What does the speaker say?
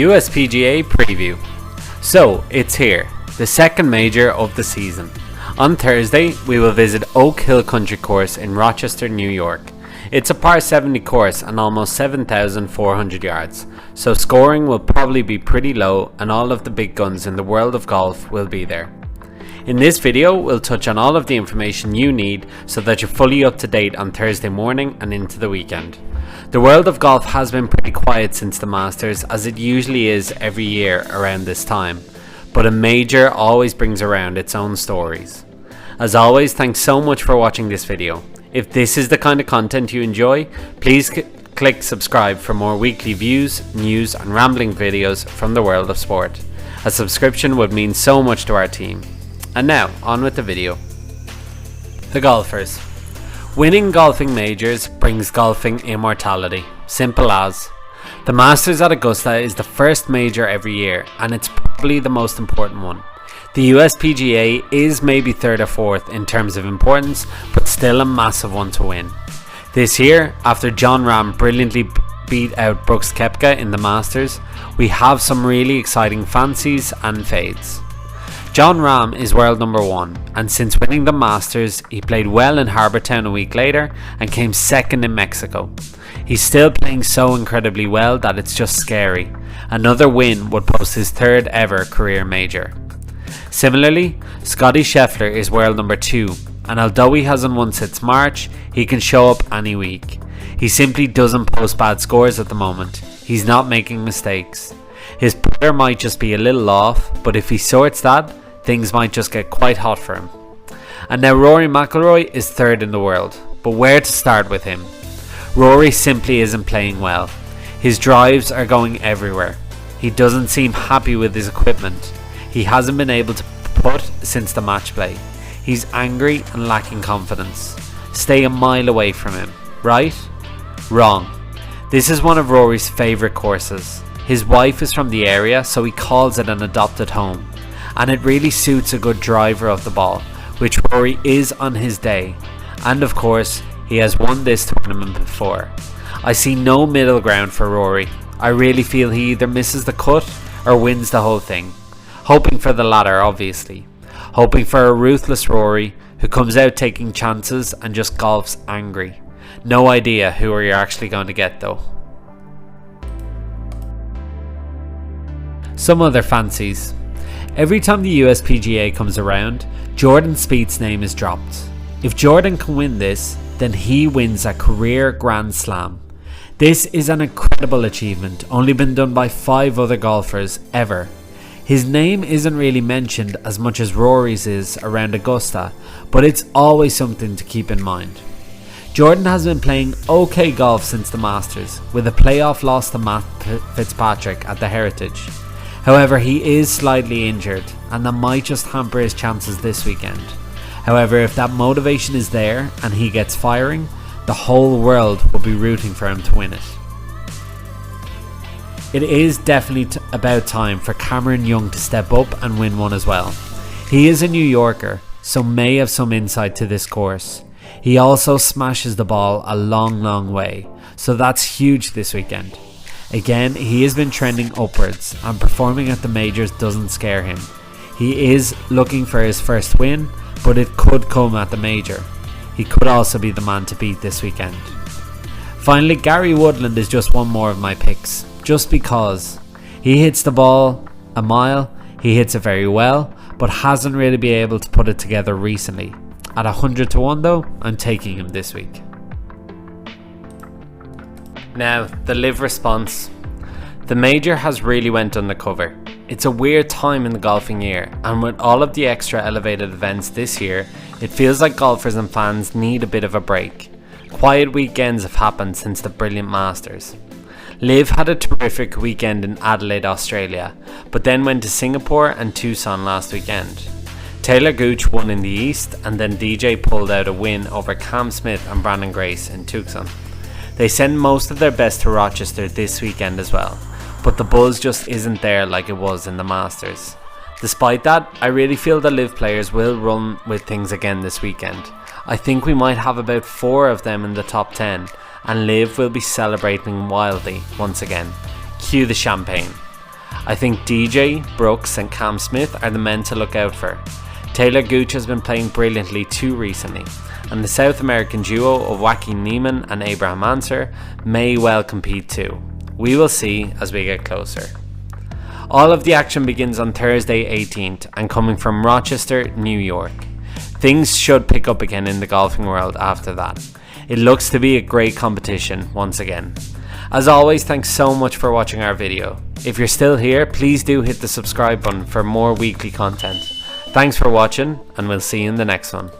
USPGA preview. So it's here, the second major of the season. On Thursday we will visit Oak Hill Country Course in Rochester, New York. It's a par 70 course and almost 7,400 yards, so scoring will probably be pretty low and all of the big guns in the world of golf will be there. In this video we'll touch on all of the information you need so that you're fully up to date on Thursday morning and into the weekend. The world of golf has been pretty quiet since the Masters, as it usually is every year around this time, but a major always brings around its own stories. As always, thanks so much for watching this video. If this is the kind of content you enjoy, please click subscribe for more weekly views, news and rambling videos from the world of sport. A subscription would mean so much to our team. And now, on with the video. The golfers. Winning golfing majors brings golfing immortality. Simple as. The Masters at Augusta is the first major every year, and it's probably the most important one. The USPGA is maybe third or fourth in terms of importance, but still a massive one to win. This year, after Jon Rahm brilliantly beat out Brooks Koepka in the Masters, we have some really exciting fancies and fades. Jon Rahm is world number one, and since winning the Masters, he played well in Harbour Town a week later and came second in Mexico. He's still playing so incredibly well that it's just scary. Another win would post his third ever career major. Similarly, Scottie Scheffler is world number 2, and although he hasn't won since March, he can show up any week. He simply doesn't post bad scores at the moment. He's not making mistakes. His putter might just be a little off, but if he sorts that, things might just get quite hot for him. And now Rory McIlroy is third in the world, but where to start with him? Rory simply isn't playing well. His drives are going everywhere. He doesn't seem happy with his equipment. He hasn't been able to putt since the match play. He's angry and lacking confidence. Stay a mile away from him, right? Wrong. This is one of Rory's favourite courses. His wife is from the area, so he calls it an adopted home. And it really suits a good driver of the ball, which Rory is on his day. And of course, he has won this tournament before. I see no middle ground for Rory. I really feel he either misses the cut or wins the whole thing. Hoping for the latter, obviously. Hoping for a ruthless Rory who comes out taking chances and just golfs angry. No idea who you're actually going to get though. Some other fancies. Every time the USPGA comes around, Jordan Spieth's name is dropped. If Jordan can win this, then he wins a career Grand Slam. This is an incredible achievement, only been done by 5 other golfers ever. His name isn't really mentioned as much as Rory's is around Augusta, but it's always something to keep in mind. Jordan has been playing okay golf since the Masters, with a playoff loss to Matt Fitzpatrick at the Heritage. However, he is slightly injured, and that might just hamper his chances this weekend. However, if that motivation is there and he gets firing, the whole world will be rooting for him to win it. It is definitely about time for Cameron Young to step up and win one as well. He is a New Yorker, so may have some insight to this course. He also smashes the ball a long way, so that's huge this weekend. Again, he has been trending upwards, and performing at the majors doesn't scare him. He is looking for his first win, but it could come at the major. He could also be the man to beat this weekend. Finally, Gary Woodland is just one more of my picks, just because. He hits the ball a mile, he hits it very well, but hasn't really been able to put it together recently. At 100 to 1 though, I'm taking him this week. Now, the live response. The major has really went undercover. It's a weird time in the golfing year, and with all of the extra elevated events this year, it feels like golfers and fans need a bit of a break. Quiet weekends have happened since the brilliant Masters. Liv had a terrific weekend in Adelaide, Australia, but then went to Singapore and Tucson last weekend. Taylor Gooch won in the East, and then DJ pulled out a win over Cam Smith and Brandon Grace in Tucson. They send most of their best to Rochester this weekend as well, but the buzz just isn't there like it was in the Masters. Despite that, I really feel the Liv players will run with things again this weekend. I think we might have about 4 of them in the top 10, and Liv will be celebrating wildly once again. Cue the champagne. I think DJ, Brooks and Cam Smith are the men to look out for. Taylor Gooch has been playing brilliantly too recently, and the South American duo of Joaquin Niemann and Abraham Ancer may well compete too. We will see as we get closer. All of the action begins on Thursday 18th and coming from Rochester, New York. Things should pick up again in the golfing world after that. It looks to be a great competition once again. As always, thanks so much for watching our video. If you're still here, please do hit the subscribe button for more weekly content. Thanks for watching, and we'll see you in the next one.